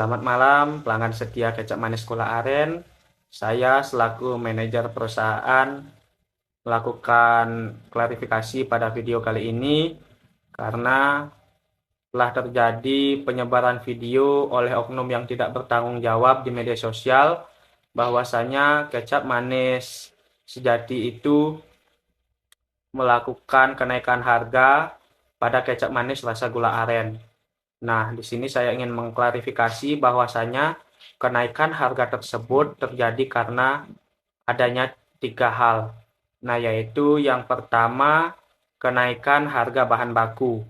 Selamat malam, pelanggan setia kecap manis gula aren. Saya selaku manajer perusahaan melakukan klarifikasi pada video kali ini karena telah terjadi penyebaran video oleh oknum yang tidak bertanggung jawab di media sosial bahwasanya kecap manis sejati itu melakukan kenaikan harga pada kecap manis rasa gula aren. Nah, di sini saya ingin mengklarifikasi bahwasanya kenaikan harga tersebut terjadi karena adanya 3 hal. Nah, yaitu yang pertama, kenaikan harga bahan baku.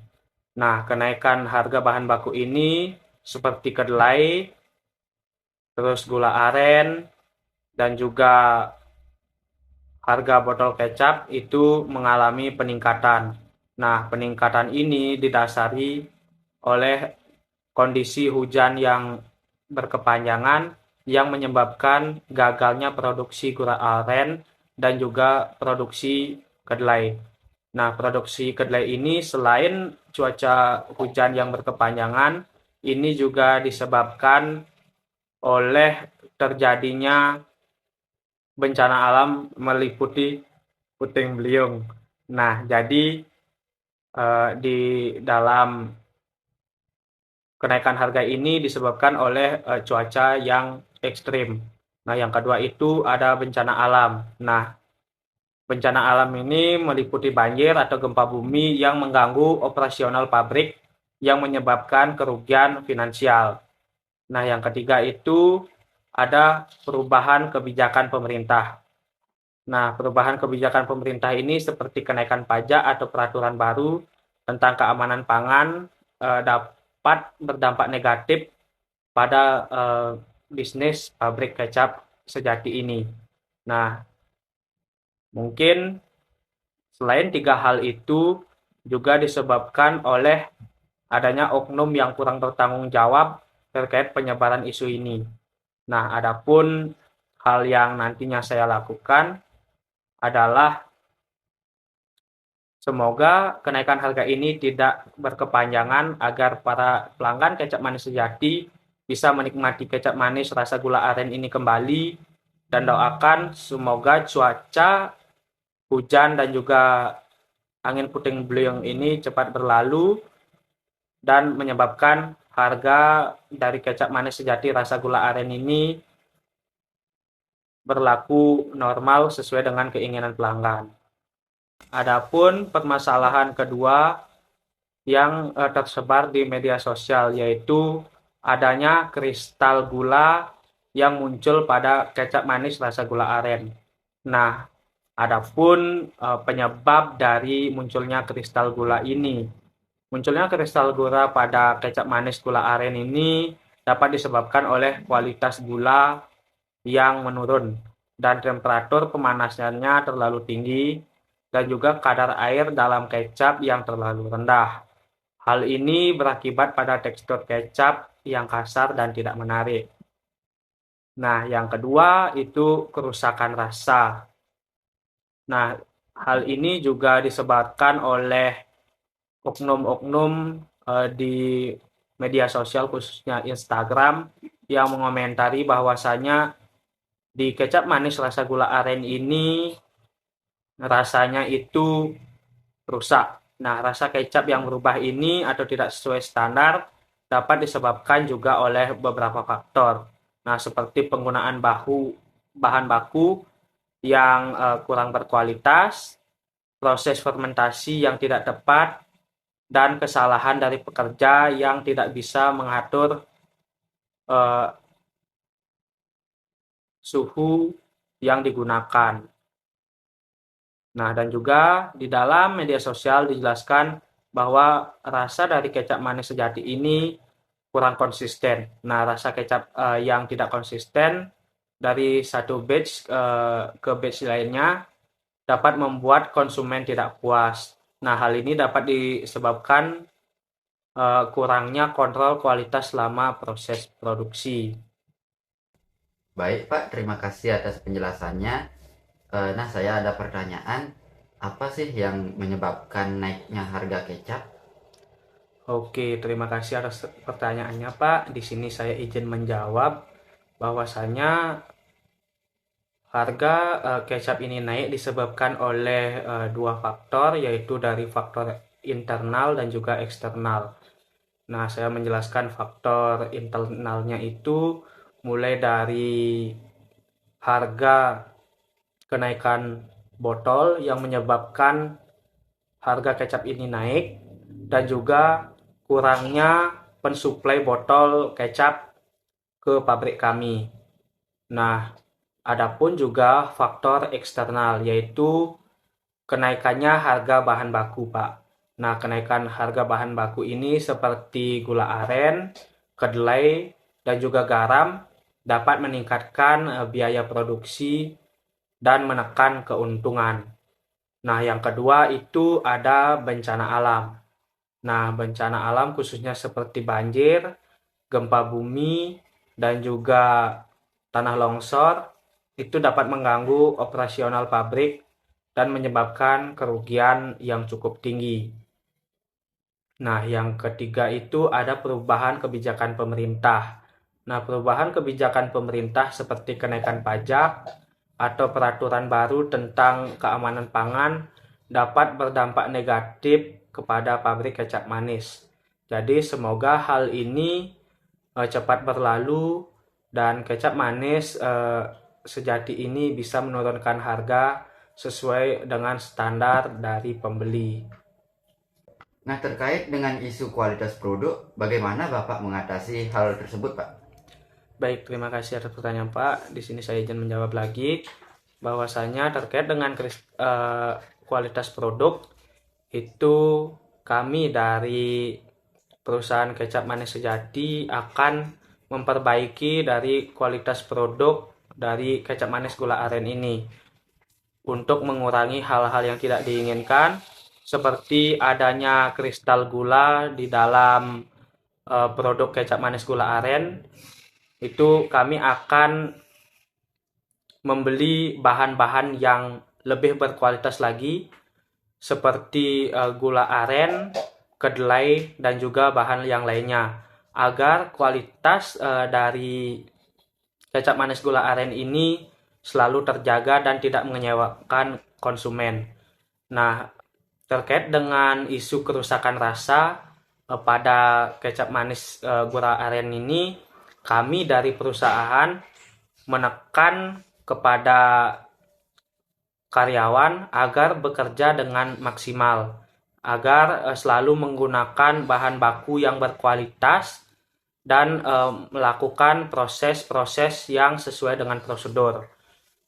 Nah, kenaikan harga bahan baku ini seperti kedelai, terus gula aren, dan juga harga botol kecap itu mengalami peningkatan. Nah, peningkatan ini didasari oleh kondisi hujan yang berkepanjangan yang menyebabkan gagalnya produksi gula aren dan juga produksi kedelai. Nah, produksi kedelai ini selain cuaca hujan yang berkepanjangan, ini juga disebabkan oleh terjadinya bencana alam meliputi puting beliung. Nah, jadi di dalam kenaikan harga ini disebabkan oleh cuaca yang ekstrim. Nah, yang kedua itu ada bencana alam. Nah, bencana alam ini meliputi banjir atau gempa bumi yang mengganggu operasional pabrik yang menyebabkan kerugian finansial. Nah, yang ketiga itu ada perubahan kebijakan pemerintah. Nah, perubahan kebijakan pemerintah ini seperti kenaikan pajak atau peraturan baru tentang keamanan pangan dapat berdampak negatif pada bisnis pabrik kecap sejati ini. Nah, mungkin selain 3 hal itu juga disebabkan oleh adanya oknum yang kurang bertanggung jawab terkait penyebaran isu ini. Nah, adapun hal yang nantinya saya lakukan adalah semoga kenaikan harga ini tidak berkepanjangan agar para pelanggan kecap manis sejati bisa menikmati kecap manis rasa gula aren ini kembali, dan doakan semoga cuaca hujan dan juga angin puting beliung ini cepat berlalu dan menyebabkan harga dari kecap manis sejati rasa gula aren ini berlaku normal sesuai dengan keinginan pelanggan. Adapun permasalahan kedua yang tersebar di media sosial yaitu adanya kristal gula yang muncul pada kecap manis rasa gula aren. Nah, adapun penyebab dari munculnya kristal gula ini. Munculnya kristal gula pada kecap manis gula aren ini dapat disebabkan oleh kualitas gula yang menurun dan temperatur pemanasannya terlalu tinggi dan juga kadar air dalam kecap yang terlalu rendah. Hal ini berakibat pada tekstur kecap yang kasar dan tidak menarik. Nah, yang kedua itu kerusakan rasa. Nah, hal ini juga disebabkan oleh oknum-oknum di media sosial khususnya Instagram yang mengomentari bahwasanya di kecap manis rasa gula aren ini rasanya itu rusak. Nah, rasa kecap yang berubah ini atau tidak sesuai standar dapat disebabkan juga oleh beberapa faktor. Nah, seperti penggunaan bahan baku yang kurang berkualitas, proses fermentasi yang tidak tepat, dan kesalahan dari pekerja yang tidak bisa mengatur eh, suhu yang digunakan. Nah, dan juga di dalam media sosial dijelaskan bahwa rasa dari kecap manis sejati ini kurang konsisten. Nah, rasa kecap yang tidak konsisten dari satu batch ke batch lainnya dapat membuat konsumen tidak puas. Nah, hal ini dapat disebabkan kurangnya kontrol kualitas selama proses produksi. Baik Pak, terima kasih atas penjelasannya. Nah, saya ada pertanyaan. Apa sih yang menyebabkan naiknya harga kecap? Oke, terima kasih atas pertanyaannya, Pak. Di sini saya izin menjawab bahwasanya harga kecap ini naik disebabkan oleh dua faktor, yaitu dari faktor internal dan juga eksternal. Nah, saya menjelaskan faktor internalnya itu mulai dari harga kenaikan botol yang menyebabkan harga kecap ini naik, dan juga kurangnya pensuplai botol kecap ke pabrik kami. Nah, adapun juga faktor eksternal, yaitu kenaikannya harga bahan baku, Pak. Nah, kenaikan harga bahan baku ini seperti gula aren, kedelai, dan juga garam dapat meningkatkan biaya produksi dan menekan keuntungan. Nah, yang kedua itu ada bencana alam. Nah, bencana alam khususnya seperti banjir, gempa bumi, dan juga tanah longsor itu dapat mengganggu operasional pabrik dan menyebabkan kerugian yang cukup tinggi. Nah, yang ketiga itu ada perubahan kebijakan pemerintah. Nah, perubahan kebijakan pemerintah seperti kenaikan pajak atau peraturan baru tentang keamanan pangan dapat berdampak negatif kepada pabrik kecap manis. Jadi, semoga hal ini cepat berlalu dan kecap manis sejati ini bisa menurunkan harga sesuai dengan standar dari pembeli. Nah, terkait dengan isu kualitas produk, bagaimana Bapak mengatasi hal tersebut, Pak? Baik, terima kasih atas pertanyaan Pak. Di sini saya izin menjawab lagi bahwasanya terkait dengan kualitas produk itu kami dari perusahaan kecap manis sejati akan memperbaiki dari kualitas produk dari kecap manis gula aren ini untuk mengurangi hal-hal yang tidak diinginkan seperti adanya kristal gula di dalam produk kecap manis gula aren. Itu kami akan membeli bahan-bahan yang lebih berkualitas lagi seperti gula aren, kedelai, dan juga bahan yang lainnya agar kualitas dari kecap manis gula aren ini selalu terjaga dan tidak mengecewakan konsumen. Nah, terkait dengan isu kerusakan rasa pada kecap manis gula aren ini, kami dari perusahaan menekan kepada karyawan agar bekerja dengan maksimal, agar selalu menggunakan bahan baku yang berkualitas dan melakukan proses-proses yang sesuai dengan prosedur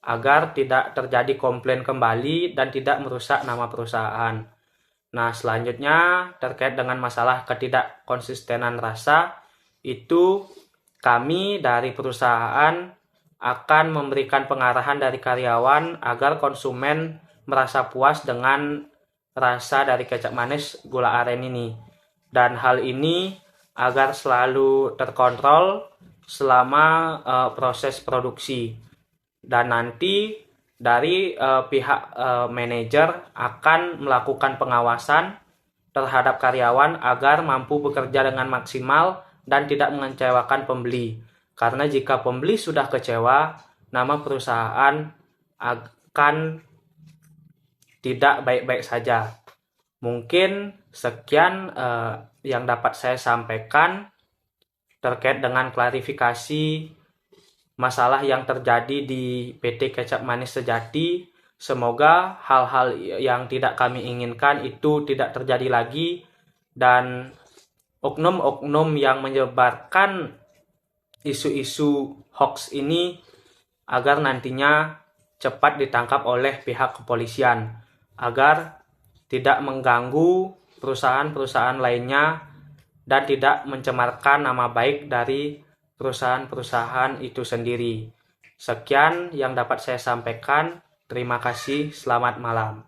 agar tidak terjadi komplain kembali dan tidak merusak nama perusahaan. Nah, selanjutnya terkait dengan masalah ketidakkonsistenan rasa, itu kami dari perusahaan akan memberikan pengarahan dari karyawan agar konsumen merasa puas dengan rasa dari kecap manis gula aren ini. Dan hal ini agar selalu terkontrol selama proses produksi. Dan nanti dari pihak manajer akan melakukan pengawasan terhadap karyawan agar mampu bekerja dengan maksimal dan tidak mengecewakan pembeli. Karena jika pembeli sudah kecewa, nama perusahaan akan tidak baik-baik saja. Mungkin sekian yang dapat saya sampaikan terkait dengan klarifikasi masalah yang terjadi di PT Kecap Manis Sejati. Semoga hal-hal yang tidak kami inginkan itu tidak terjadi lagi dan oknum-oknum yang menyebarkan isu-isu hoax ini agar nantinya cepat ditangkap oleh pihak kepolisian agar tidak mengganggu perusahaan-perusahaan lainnya dan tidak mencemarkan nama baik dari perusahaan-perusahaan itu sendiri. Sekian yang dapat saya sampaikan. Terima kasih. Selamat malam.